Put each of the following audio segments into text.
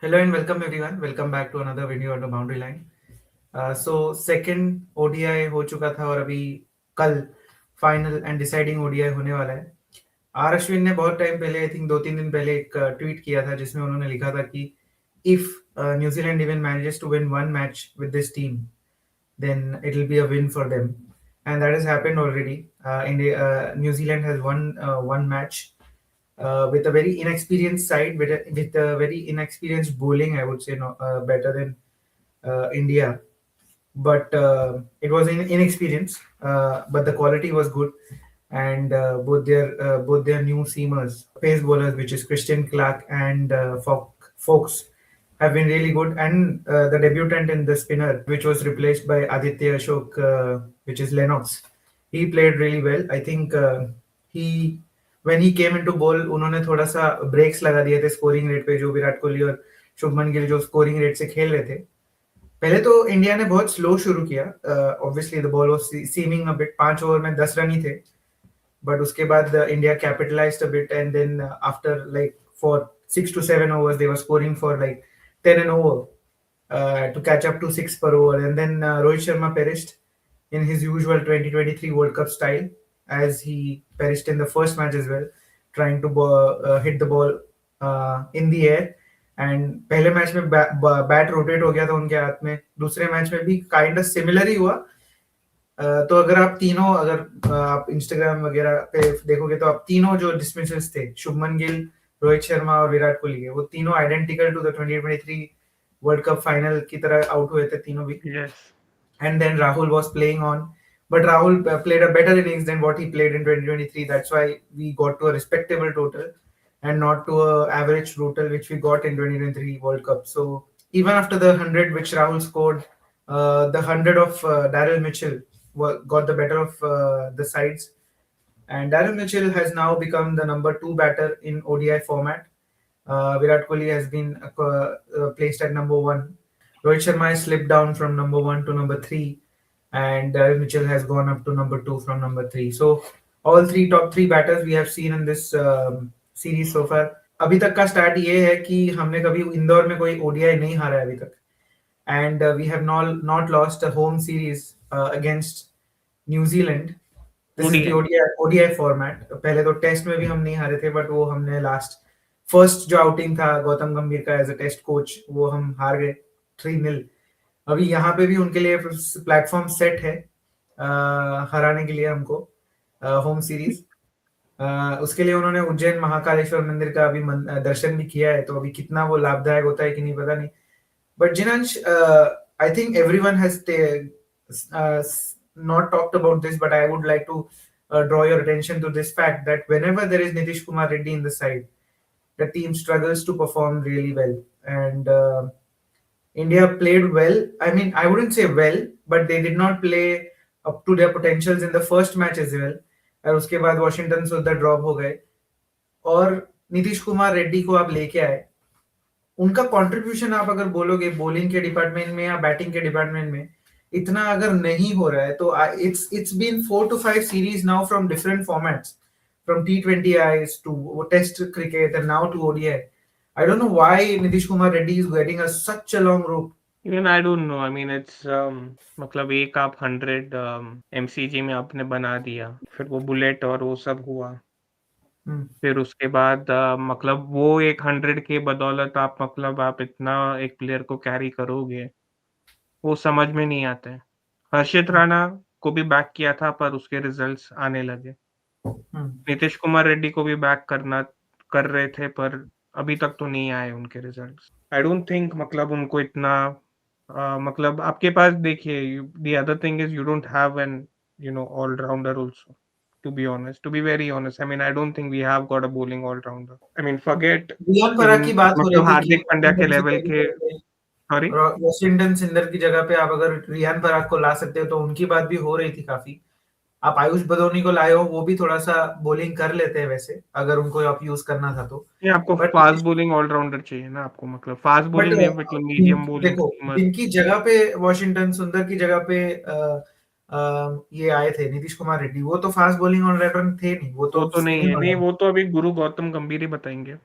Hello and welcome everyone. Welcome back to another video on the boundary line. Second ODI हो चुका था और अभी कल फाइनल एंड डिसाइडिंग ODI होने वाला है. आर अश्विन ने बहुत टाइम पहले आई थिंक 2-3 दिन पहले एक ट्वीट किया था जिसमें उन्होंने लिखा था कि if New Zealand even manages to win one match with this team, then it will be a win for them, and that has happened already. New Zealand has won one match with a very inexperienced side, with a very inexperienced bowling, I would say, no, better than India. But it was inexperienced, but the quality was good. And both their new seamers, pace bowlers, which is Christian Clark and Fox, have been really good. And the debutant in the spinner, which was replaced by Aditya Ashok, which is Lennox, he played really well. I think he when he came into bowl, उन्होंने थोड़ा सा breaks लगा दिए थे scoring rate पे, जो विराट कोहली और शुभमन गिल जो स्कोरिंग रेट से खेल रहे थे. पहले तो इंडिया ने बहुत स्लो शुरू किया. Obviously the ball was seeming a bit. 5 over में 10 रन ही थे, बट उसके बाद India capitalized a bit, and then after like for 6 to 7 overs they were scoring for like 10 an over to catch up to 6 per over. And then Rohit Sharma perished in his usual 2023 World Cup style, as he perished in the first match as well, trying to hit the ball in the air. And पहले match में bat rotate हो गया था उनके हाथ में. दूसरे match में भी काइंड ऑफ सिमिलर ही हुआ. तो अगर आप तीनों, अगर आप इंस्टाग्राम वगैरह पे देखोगे तो आप तीनों जो डिसमिसल्स थे, शुभमन गिल, रोहित शर्मा और विराट कोहली के, वो तीनों identical to the 2023 world cup final की तरह आउट हुए थे तीनों भी. Yes. And then Rahul was playing on, but Rahul played a better innings than what he played in 2023. That's why we got to a respectable total and not to a average total which we got in 2023 World Cup. So even after the 100 which Rahul scored, the 100 of Daryl Mitchell got the better of the sides, and Daryl Mitchell has now become the number 2 batter in ODI format. Virat Kohli has been placed at number 1. Rohit Sharma has slipped down from number 1 to number 3, and Daryl Mitchell has gone up to number 2 from number 3. So all top three batters we have seen in this series so far. अभी तक का start ये है कि हमने कभी इंदौर में कोई ओडीआई नहीं हारा है अभी तक, and we have not lost a home series against New Zealand. This is the ODI format. पहले तो टेस्ट में भी हम नहीं हारे थे, बट वो हमने फर्स्ट जो आउटिंग था गौतम गंभीर का एज अ टेस्ट कोच, वो हम हार गए 3-0. अभी यहाँ पे भी उनके लिए प्लेटफॉर्म सेट है हराने के लिए हमको होम सीरीज. उसके लिए उन्होंने उज्जैन महाकालेश्वर मंदिर का अभी दर्शन भी किया है, तो अभी कितना वो लाभदायक होता है कि नहीं पता नहीं. But Jinansh, I think everyone has not talked about this, but I would like to draw your attention to this fact that whenever there is Nitish Kumar Reddy in the side, the team struggles to perform really well. And India played well. I mean, I wouldn't say well, but they did not play up to their potentials in the first match as well. और उसके बाद Washington से उधर drop हो गए, और नीतीश कुमार रेड्डी को आप लेके आए. उनका कंट्रीब्यूशन आप अगर बोलोगे बॉलिंग के डिपार्टमेंट में या बैटिंग के डिपार्टमेंट में इतना अगर नहीं हो रहा है, तो it's been 4 to 5 series now from different formats, from T20Is to Test cricket and now to ODI. I don't know why Nitish Kumar Reddy is getting such a long rope. Even I don't know. I mean, it's मतलब एक आप 100 MCG में आपने बना दिया, फिर वो bullet और वो सब हुआ. फिर उसके बाद मतलब वो एक 100 के बदौलत आप मतलब आप इतना एक प्लेयर को कैरी करोगे, वो समझ में नहीं आता है. हर्षित राणा को भी बैक किया था, पर उसके रिजल्ट्स आने लगे. नीतीश कुमार रेड्डी को भी बैक कर रहे थे, पर अभी तक तो नहीं आए उनके रिजल्ट्स. आई डोंट थिंक मतलब उनको इतना मतलब आपके पास देखिए, the other thing is you don't have an all-rounder also. To be very honest, I mean, I don't think we have got a bowling all-rounder. I mean, forget Riyan Parag की बात हो रही थी, हार्दिक पांड्या के लेवल के. सॉरी, वॉशिंगटन सुंदर की जगह पे आप अगर रियान पराग को ला सकते हो, तो उनकी बात भी हो रही थी काफी. आप आयुष बदौनी को लाए हो, वो भी थोड़ा सा बॉलिंग कर लेते हैं वैसे, अगर उनको आप यूज करना था तो. ये आपको फास्ट बॉलिंग ऑलराउंडर चाहिए ना, आपको मतलब फास्ट बॉलिंग नहीं, मतलब मीडियम बॉलिंग. देखो, जिनकी जगह पे वॉशिंगटन सुंदर की जगह पे ये आए थे नीतीश कुमार रेड्डी, वो तो फास्ट बॉलिंग ऑलराउंडर थे नहीं. वो तो नहीं है. नहीं, वो तो अभी गुरु गौतम गंभीर ही बताएंगे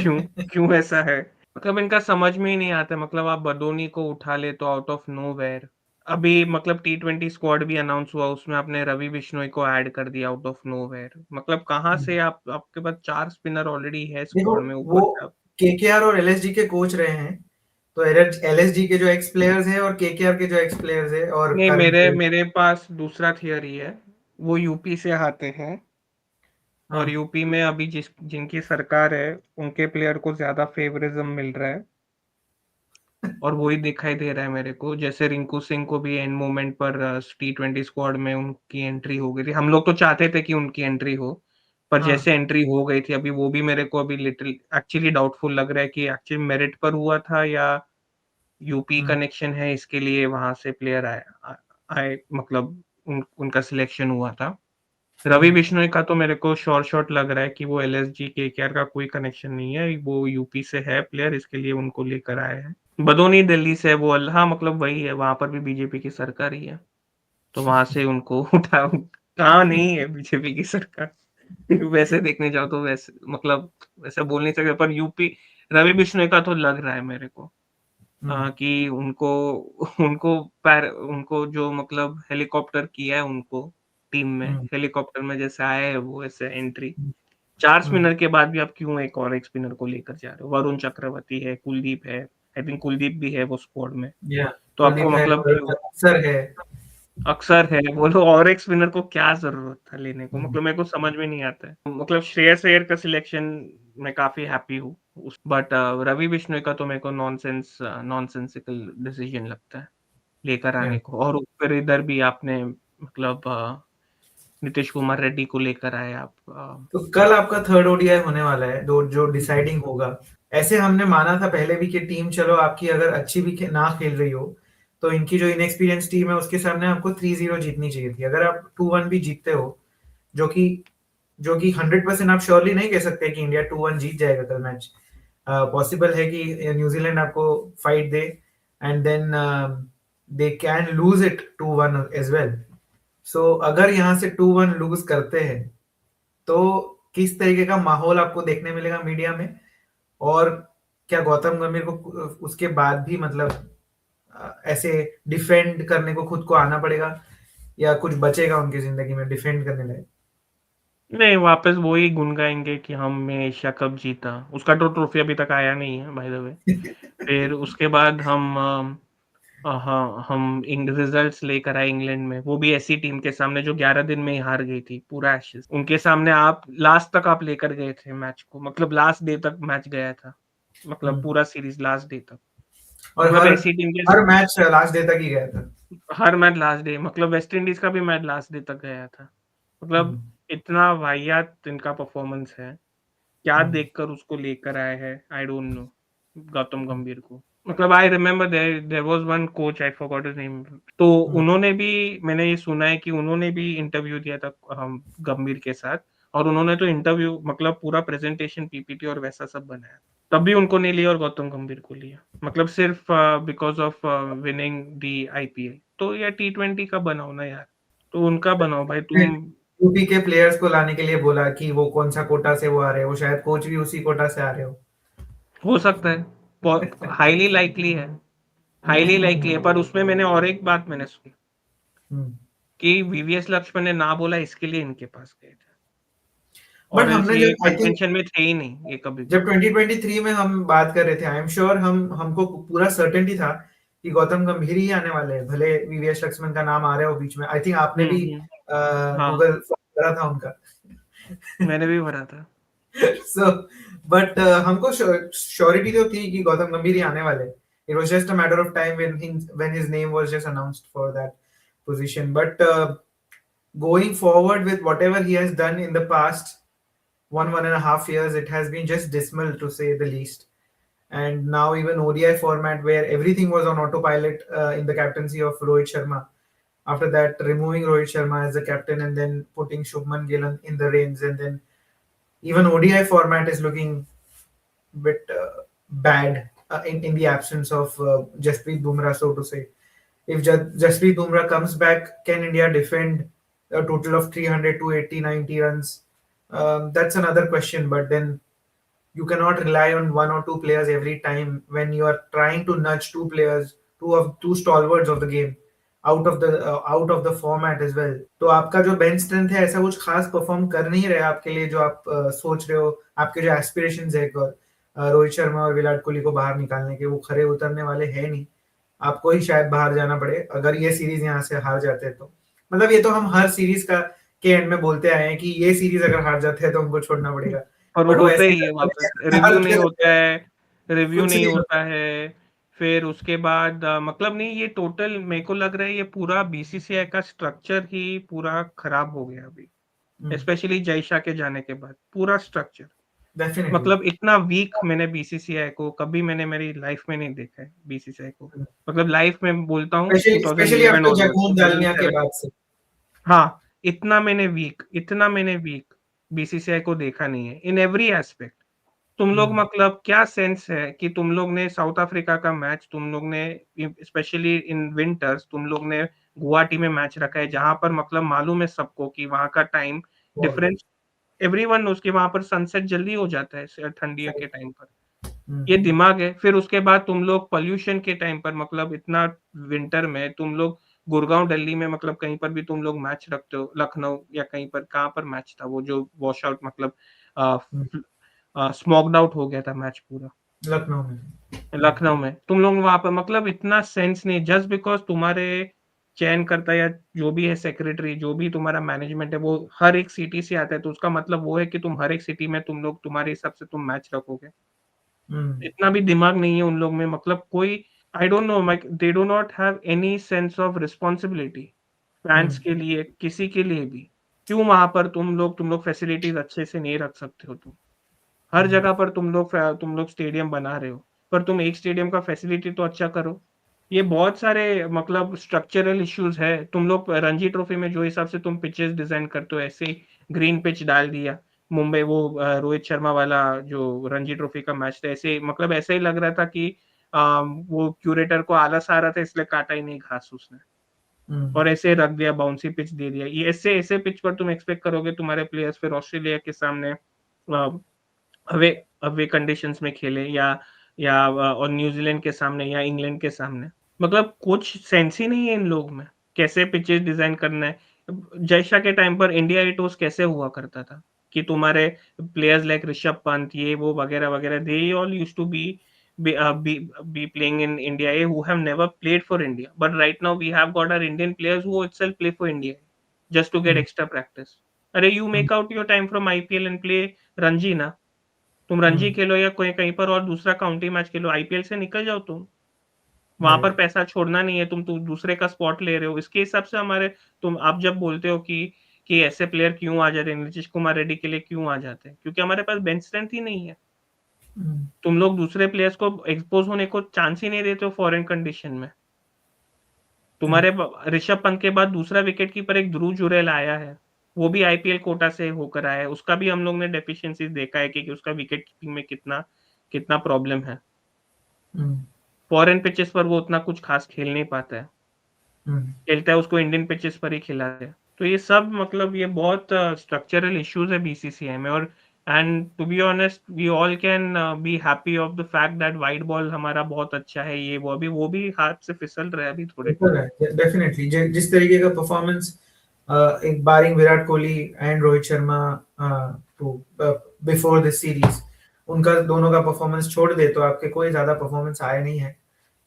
क्यों ऐसा है. मतलब इनका समझ में ही नहीं आता, मतलब आप बदोनी को उठा ले तो आउट ऑफ नोवेयर। अभी मतलब टी20 स्क्वाड भी अनाउंस हुआ, उसमें आपने रवि बिश्नोई को ऐड कर दिया आउट ऑफ नोवेयर। मतलब कहाँ से आपके पास 4 स्पिनर ऑलरेडी है देखो स्क्वाड में, वो ऊपर से आप केकेआर और एलएसजी के कोच रहे हैं, तो एलएसजी के जो एक्स प्लेयर्स हैं और केकेआर के जो एक्स प्लेयर्स हैं और नहीं, करंट मेरे प्लेयर्स। मेरे पास दूसरा थियरी है। वो यूपी से आते हैं और हाँ। यूपी में अभी जिनकी सरकार है, उनके प्लेयर को ज़्यादा फेवरिज्म मिल रहा है। और वही दिखाई दे रहा है मेरे को, जैसे रिंकू सिंह को भी एंड मोमेंट पर टी20 स्क्वाड में उनकी एंट्री हो गई थी। हम लोग तो चाहते थे कि उनकी एंट्री हो, पर हाँ। जैसे एंट्री हो गई थी अभी, वो भी मेरे को अभी लिटिल एक्चुअली डाउटफुल लग रहा है कि एक्चुअली मेरिट पर हुआ था या यूपी हम्म। कनेक्शन है इसके लिए वहां से प्लेयर आए, मतलब उनका सिलेक्शन हुआ था। रवि हम्म। बिश्नोई का तो मेरे को श्योर शॉट लग रहा है कि वो एलएसजी केकेआर का कोई कनेक्शन नहीं है, वो यूपी से है प्लेयर, इसके लिए उनको लेकर आए हैं। बदोनी दिल्ली से है वो, हाँ मतलब वही है, वहां पर भी बीजेपी की सरकार ही है, तो वहां से उनको उठा। कहाँ नहीं है बीजेपी की सरकार। वैसे देखने जाओ तो वैसे मतलब वैसे बोल नहीं सकते, पर यूपी रवि बिश्नोई का तो लग रहा है मेरे को हम्म। कि उनको जो मतलब हेलीकॉप्टर किया है उनको टीम में, हम्म। हेलीकॉप्टर में जैसे आए हैं वो ऐसे एंट्री। 4 हम्म। स्पिनर के बाद भी आप क्यों एक और एक स्पिनर को लेकर जा रहे हो? वरुण चक्रवर्ती है, कुलदीप है, आई थिंक कुलदीप भी है वो स्क्वाड में। या तो आपको कुलदीप है, मतलब क्यों? अक्सर है। अक्सर है, बोलो और एक स्पिनर को क्या ज़रूरत था लेने को? हम्म। मतलब मेरे को समझ में नहीं आता है। मतलब श्रेयस अय्यर का सिलेक्शन मैं काफ़ी हैप्पी हूँ उस, बट रवि बिश्नोई का तो मेरे को नॉनसेंसिकल डिसीजन लगता है लेकर या आने को। और फिर इधर भी आपने मतलब नीतीश कुमार रेड्डी को लेकर आए आप। तो कल आपका थर्ड ओडीआई होने वाला है, दो जो डिसाइडिंग होगा। ऐसे हमने माना था पहले भी कि टीम चलो आपकी अगर अच्छी भी ना खेल रही हो, तो इनकी जो इनएक्सपीरियंस टीम है उसके सामने आपको 3-0 जीतनी चाहिए थी। अगर आप 2-1 भी जीतते हो, जो कि 100% आप श्योरली नहीं कह सकते कि इंडिया 2-1 जीत जाएगा कल मैच। पॉसिबल है कि न्यूजीलैंड आपको फाइट दे and then they can lose it 2-1 as well. So अगर यहाँ से 2-1 लूज करते हैं, तो किस तरीके का माहौल आपको देखने मिलेगा मीडिया में? और क्या गौतम गंभीर को उसके बाद भी मतलब ऐसे डिफेंड करने को खुद को आना पड़ेगा, या कुछ बचेगा उनकी जिंदगी में डिफेंड करने लायक? नहीं, वापस वही गुन गाएँगे कि हमने एशिया कप जीता। उसका तो ट्रॉफी अभी तक आया नहीं है बाय द वे। फिर उसके बाद हाँ, हम इंग रिजल्ट्स लेकर आए इंग्लैंड में, वो भी ऐसी टीम के सामने जो 11 दिन में ही हार गई थी, पूरा एशेज़। उनके सामने आप लास्ट तक आप लेकर गए थे मैच को, मतलब लास्ट डे तक मैच गया था। मतलब हम्म। पूरा सीरीज़ लास्ट डे तक। और मतलब हर ऐसी टीम के हर मैच लास्ट डे तक ही गया था। हर मैच लास्ट डे, मतलब वेस्ट इंडीज़ का भी मैच लास्ट डे तक गया था। मतलब हम्म। इतना वाहियात इनका परफ़ॉर्मेंस है। क्या हम्म। देखकर उसको लेकर आए हैं, I don't know, Gautam Gambhir को। मतलब I remember there was one coach, I forgot his name. तो हम्म। उन्होंने भी, मैंने ये सुना है कि उन्होंने भी इंटरव्यू दिया था गंभीर के साथ, और उन्होंने तो इंटरव्यू मतलब पूरा प्रेजेंटेशन पीपीटी और वैसा सब बनाया। तब भी उनको नहीं लिया और गौतम गंभीर को लिया। मतलब सिर्फ because of winning the IPL. तो यार टी20 का बनाओ ना यार, तो उनका बनाओ भाई तुम। यूपी के प्लेयर्स को लाने के लिए बोला कि वो कौन सा कोटा से वो आ रहे हो, शायद कोच भी उसी कोटा से आ रहे हो। हो सकता है, हाईली लाइकली है, हाईली लाइकली है, पर उसमें मैंने और एक बात मैंने सुनी हम्म। कि वीवीएस लक्ष्मण ने ना बोला, इसके लिए इनके पास गए थे, बट और एल्स हमने ये जब आई थिंक कंटेंशन में थे ही नहीं ये कभी भी। जब 2023 में हम बात कर रहे थे, आई एम श्योर हमको पूरा सर्टेनिटी था कि गौतम गंभीर ही आने वाले हैं, भले वीवीएस लक्ष्मण का नाम आ रहा हो बीच में। आई थिंक आपने भी हाँ, गूगल करा था उनका। मैंने भी भरा था। सो बट हमको श्योरिटी तो थी कि गौतम गंभीर ही आने वाले। It was just a matter of time when his name was just announced for that position. But going forward with whatever he has done in the past 1.5 years, it has been just dismal to say the least. And now even ODI format where everything was on autopilot in the captaincy of Rohit Sharma. After that, removing Rohit Sharma as the captain and then putting Shubman Gill in the reins, and then even ODI format is looking a bit bad in the absence of Jasprit Bumrah, so to say. If Jasprit Bumrah comes back, can India defend a total of 300 to 80, 90 runs? That's another question. But then You cannot rely on one or two players every time when you are trying to nudge two players, two stalwarts of the game out of the format as well. तो आपका जो bench strength है ऐसा कुछ खास perform कर नहीं रहा आपके लिए जो आप सोच रहे हो, आपके जो एस्पिरेशंस है रोहित शर्मा और विराट कोहली को बाहर निकालने के, वो खरे उतरने वाले हैं नहीं। आपको ही शायद बाहर जाना पड़े अगर ये सीरीज यहाँ से हार जाते हैं तो। मतलब ये तो हम हर सीरीज के एंड में बोलते आए हैं कि ये सीरीज अगर हार जाते हैं तो हमको छोड़ना पड़ेगा, और वो बट वो होते ऐसे ही है वापस, रिव्यू नहीं होता है, रिव्यू कुछ नहीं नहीं होता है। फिर उसके बाद मतलब नहीं, ये टोटल मेरे को लग रहा है ये पूरा बीसीसीआई का स्ट्रक्चर ही पूरा खराब हो गया अभी, स्पेशली जय शाह के जाने के बाद पूरा स्ट्रक्चर। डेफिनेटली मतलब इतना वीक मैंने बीसीसीआई को कभी मैंने मेरी लाइफ में नहीं देखा है बीसीसीआई को। मतलब लाइफ में बोलता हूँ स्पेशली 2011 आफ्टर और जगमोहन दालमिया के 2007। बाद से। हाँ, इतना मैंने वीक बीसीसीआई को देखा नहीं है इन एवरी एस्पेक्ट। तुम लोग मतलब क्या सेंस है कि तुम लोग ने साउथ अफ्रीका का मैच, तुम लोग ने स्पेशली इन विंटर्स तुम लोग ने गुवाहाटी में मैच रखा है, जहां पर मतलब मालूम है सबको कि वहां का टाइम डिफरेंस, एवरीवन नोस कि वहां पर सनसेट जल्दी हो जाता है ठंडियों के टाइम पर। ये दिमाग है। फिर उसके बाद तुम लोग पोल्यूशन के टाइम पर मतलब इतना विंटर में तुम लोग गुड़गांव दिल्ली में मतलब कहीं पर भी तुम लोग मैच रखते हो, लखनऊ या कहीं पर, कहाँ पर मैच था वो जो वॉश आउट मतलब स्मोक्ड आउट हो गया था मैच पूरा लखनऊ में। तुम लोग वहां पर मतलब इतना सेंस नहीं, जस्ट बिकॉज तुम्हारे चयन करता या जो भी है सेक्रेटरी, जो भी तुम्हारा मैनेजमेंट है, वो हर एक सिटी से आता है, तो उसका मतलब वो है कि तुम हर एक सिटी में तुम लोग तुम्हारे हिसाब से तुम मैच रखोगे। इतना भी दिमाग नहीं है उन लोग में। मतलब कोई I don't know, they do not have any sense of responsibility fans के लिए, किसी के लिए भी। क्यों वहां पर तुम लोग फैसिलिटीज अच्छे से नहीं रख सकते हो? तुम हर जगह पर तुम लोग स्टेडियम बना रहे हो, पर तुम एक स्टेडियम का फैसिलिटी तो अच्छा करो। ये बहुत सारे मतलब स्ट्रक्चरल इश्यूज है। तुम लोग रणजी ट्रॉफी में जो हिसाब से तुम पिचेस डिजाइन करते हो, ऐसे ही ग्रीन पिच डाल दिया मुंबई, वो रोहित शर्मा वाला जो रणजी ट्रॉफी का मैच था, ऐसे मतलब ऐसे ही लग रहा था कि वो क्यूरेटर को आलस आ रहा था, इसलिए काटा ही नहीं घास उसने, और ऐसे रख दिया, बाउंसी पिच दे दिया। ये ऐसे पिच पर तुम एक्सपेक्ट करोगे तुम्हारे प्लेयर्स फिर ऑस्ट्रेलिया के सामने अवे अवे कंडीशंस में खेले, या और न्यूजीलैंड के सामने या इंग्लैंड के सामने? मतलब कुछ सेंस ही नहीं है इन लोग में, कैसे पिचेस डिजाइन करना है। जय शाह के टाइम पर इंडिया ए टूर्स कैसे हुआ करता था कि तुम्हारे प्लेयर्स लाइक ऋषभ पंत, ये वो वगैरह वगैरह, they all used to be playing in India A who have never played for India, but right now we have got our Indian players who itself play for India just to get extra practice. अरे you make out your time from IPL and play Ranji ना, तुम रणजी खेलो या कोई कहीं पर और दूसरा county match खेलो, IPL से निकल जाओ तुम। वहां पर पैसा छोड़ना नहीं है, तुम दूसरे का स्पॉट ले रहे हो। इसके हिसाब से हमारे, तुम आप जब बोलते हो कि ऐसे प्लेयर क्यों आ जाते हैं, नीतीश कुमार रेड्डी के लिए क्यों आ जाते हैं, क्योंकि हमारे पास बेंच स्ट्रेंथ ही नहीं है। तुम लोग दूसरे प्लेयर्स को एक्सपोज होने को चांस ही नहीं देते हो फॉरेन कंडीशन में। तुम्हारे ऋषभ पंत के बाद दूसरा विकेट कीपर एक ध्रुव जुरैल आया है, वो भी आईपीएल कोटा से होकर आया है। उसका भी हम लोग ने डेफिशिएंसीज देखा है कि उसका विकेट कीपिंग में कितना प्रॉब्लम है। फॉरेन पिचेस पर वो उतना कुछ खास खेल नहीं पाता है, खेलता है उसको इंडियन पिचेस पर ही खिलाते हैं। तो ये सब मतलब ये बहुत स्ट्रक्चरल इश्यूज है बीसीसीआई में। और and to be honest we all can be happy of the fact that white ball हमारा बहुत अच्छा है, ये वो भी हाथ से फिसल रहा है अभी थोड़े। डेफिनेटली जिस तरीके का परफॉर्मेंस एक barring Virat Kohli and Rohit Sharma before this series, उनका दोनों का परफॉर्मेंस छोड़ दे तो आपके कोई ज्यादा परफॉर्मेंस आया नहीं है।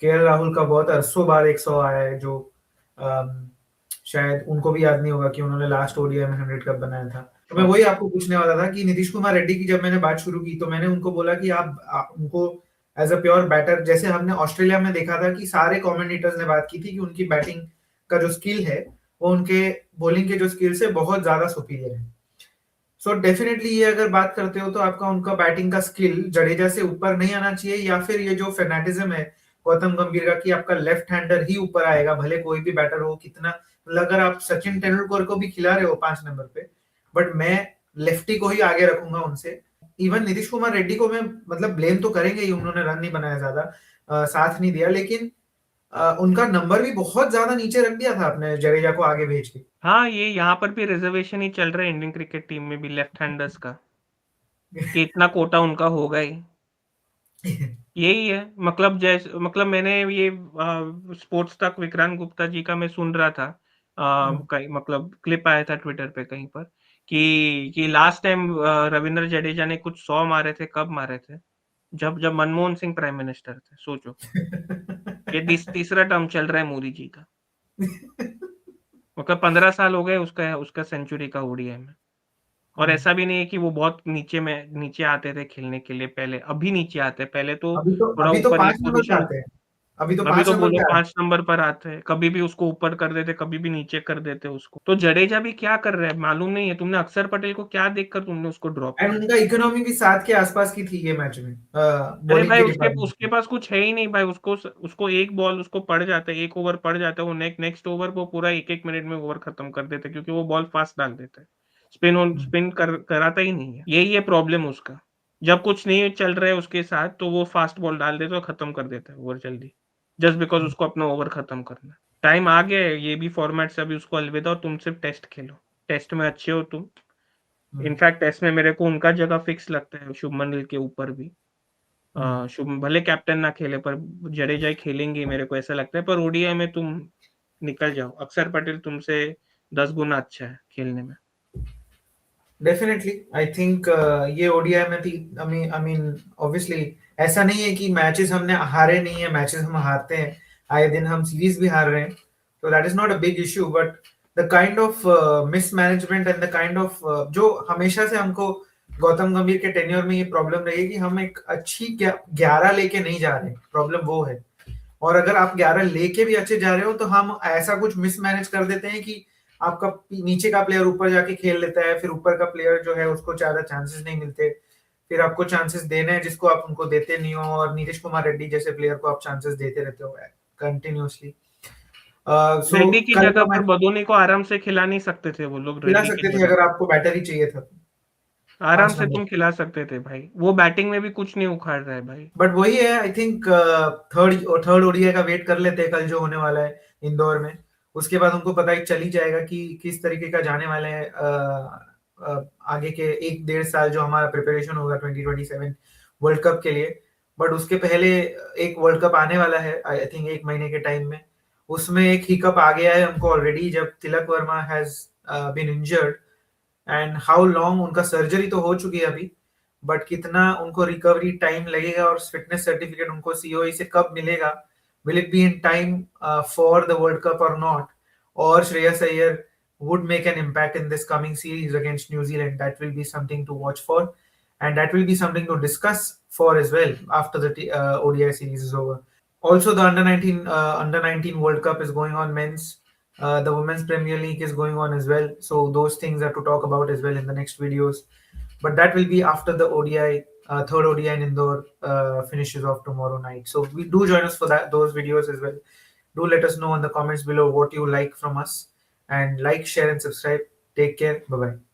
केएल राहुल का बहुत अरसों बाद 100 आया है, जो शायद उनको भी याद नहीं होगा कि उन्होंने लास्ट ओडीआई में 100 कब बनाया था। तो मैं वही आपको पूछने वाला था कि नीतीश कुमार रेड्डी की जब मैंने बात शुरू की तो मैंने उनको बोला कि आप उनको एज अ प्योर बैटर, जैसे हमने ऑस्ट्रेलिया में देखा था कि सारे कमेंटेटर्स ने बात की थी कि उनकी बैटिंग का जो स्किल है वो उनके बॉलिंग के जो स्किल से बहुत ज्यादा सुपीरियर है। सो डेफिनेटली ये अगर बात करते हो तो आपका उनका बैटिंग का स्किल जडेजा से ऊपर नहीं आना चाहिए, या फिर ये जो फेनाटिज्म है गौतम गंभीर का कि आपका लेफ्ट हैंडर ही ऊपर आएगा भले कोई भी बैटर हो कितना, मतलब अगर आप सचिन तेंदुलकर को भी खिला रहे हो 5 नंबर पे, बट मैं लेफ्टी को ही आगे रखूंगा उनसे। इवन नीतीश कुमार रेड्डी को मैं मतलब ब्लेम तो करेंगे ही, उन्होंने रन नहीं बनाया ज्यादा, साथ नहीं दिया, लेकिन उनका नंबर भी बहुत ज्यादा नीचे रख दिया था अपने जडेजा को आगे भेज के। हाँ, ये यहाँ पर भी रिजर्वेशन ही चल रहा है इंडियन क्रिकेट टीम में भी लेफ्ट हैंडर्स का। कि इतना कोटा उनका होगा ही। यही है मतलब मैंने ये स्पोर्ट्स तक विक्रांत गुप्ता जी का मैं सुन रहा था, कहीं मतलब क्लिप आया था ट्विटर पे कहीं पर कि लास्ट टाइम रविंद्र जडेजा ने कुछ 100 मारे थे, कब मारे थे? जब मनमोहन सिंह प्राइम मिनिस्टर थे, सोचो। ये तीसरा टर्म चल रहा है मोदी जी का। मतलब 15 साल हो गए उसका सेंचुरी का ओडीआई में। और ऐसा भी नहीं है कि वो बहुत नीचे आते थे खेलने के लिए पहले, अभी नीचे आते हैं, पहले तो थोड़ा अभी तो ऊपर 5 नंबर पे पोजीशन। आते हैं। अभी तो अभी 5 तो नंबर बोलो पे आते 5 नंबर पर आते हैं, कभी भी उसको ऊपर कर देते, कभी भी नीचे कर देते उसको। तो जडेजा भी क्या कर रहा है मालूम नहीं है। तुमने अक्षर पटेल को क्या देखकर तुमने उसको ड्रॉप हैं। एंड किया? उनका इकोनॉमी भी 7 के आसपास की थी ये मैच में, अरे बॉलिंग भाई के उसके डिपार्टमेंट उसके में। पास कुछ है ही नहीं भाई। उसको एक बॉल उसको पड़ जाता है, एक ओवर पड़ जाता है, वो नेक्स्ट ओवर वो पूरा एक मिनट में ओवर खत्म कर देते, क्योंकि वो बॉल फास्ट डाल देता है। स्पिन कराता ही नहीं है। यही है प्रॉब्लम उसका। जब कुछ नहीं चल रहा है उसके साथ तो वो फास्ट बॉल डाल देता है और खत्म कर देता है ओवर जल्दी, जस्ट बिकॉज उसको अपना ओवर खत्म करना है। टाइम आ गया है, ये भी फॉर्मेट से अभी उसको अलविदा, और तुम सिर्फ टेस्ट खेलो। टेस्ट में अच्छे हो तुम। इनफैक्ट टेस्ट में मेरे को उनका जगह फिक्स लगता है, शुभमन गिल के ऊपर भी। शुभ भले कैप्टन ना खेले पर जडेजा ही खेलेंगे मेरे को ऐसा लगता है। पर ओडीआई में तुम निकल जाओ, अक्षर पटेल तुमसे 10 गुना अच्छा है खेलने में। डेफिनेटली आई थिंक ये ओडीआई में थी। आई मीन ऑब्वियसली ऐसा नहीं है कि मैचेस हमने हारे नहीं है, मैचेस हम हारते हैं, आए दिन हम सीरीज भी हार रहे हैं, तो that is not a big issue. But the kind of mismanagement and the kind of जो हमेशा से हमको गौतम गंभीर के टेन्योर में ये प्रॉब्लम रही है कि हम एक अच्छी 11 लेके नहीं जा रहे, प्रॉब्लम वो है। और अगर आप 11 लेके भी अच्छे जा रहे हो तो हम ऐसा कुछ मिसमैनेज कर देते हैं कि आपका नीचे का प्लेयर ऊपर जाके खेल लेता है, फिर ऊपर का प्लेयर जो है उसको ज्यादा चांसेस नहीं मिलते, फिर आपको चांसेस देने हैं जिसको आप उनको देते नहीं हो, और नीतीश कुमार रेड्डी जैसे प्लेयर को आप चांसेस देते रहते हो कंटिन्यूअसली। सो रेड्डी की कल जगह का पर मैच बदोनी को आराम से खिला नहीं सकते थे वो लोग? खिला रेड्डी की सकते थे जगह अगर आपको बैटर ही चाहिए था, आराम 5 से नंबर। तुम खिला सकते थे भाई। वो बैटिंग में भी कुछ नहीं उखाड़ रहा है भाई। बट वही है, आई थिंक थर्ड ओडीआई का वेट कर लेते हैं कल जो होने वाला है इंदौर में। उसके बाद उनको पता ही चल ही जाएगा कि किस तरीके का जाने वाले हैं आगे के 1-1.5 साल जो हमारा प्रिपरेशन होगा 2027 वर्ल्ड कप के लिए। बट उसके पहले एक वर्ल्ड कप आने वाला है आई थिंक 1 महीने के टाइम में। उसमें एक हिकअप आ गया है हमको ऑलरेडी, जब Tilak Varma has been injured. And how long, उनका सर्जरी तो हो चुकी है अभी, बट कितना उनको रिकवरी टाइम लगेगा और फिटनेस सर्टिफिकेट उनको सीओई से कब मिलेगा, will it be in time for the world cup और नॉट, और Shreyas Iyer would make an impact in this coming series against New Zealand. That will be something to watch for, and that will be something to discuss for as well after the ODI series is over. Also, the under 19 World Cup is going on, men's. The Women's Premier League is going on as well. So those things are to talk about as well in the next videos. But that will be after the ODI, third ODI in Indore finishes off tomorrow night. So we do join us for those videos as well. Do let us know in the comments below what you like from us, and like, share, and subscribe. Take care. Bye bye.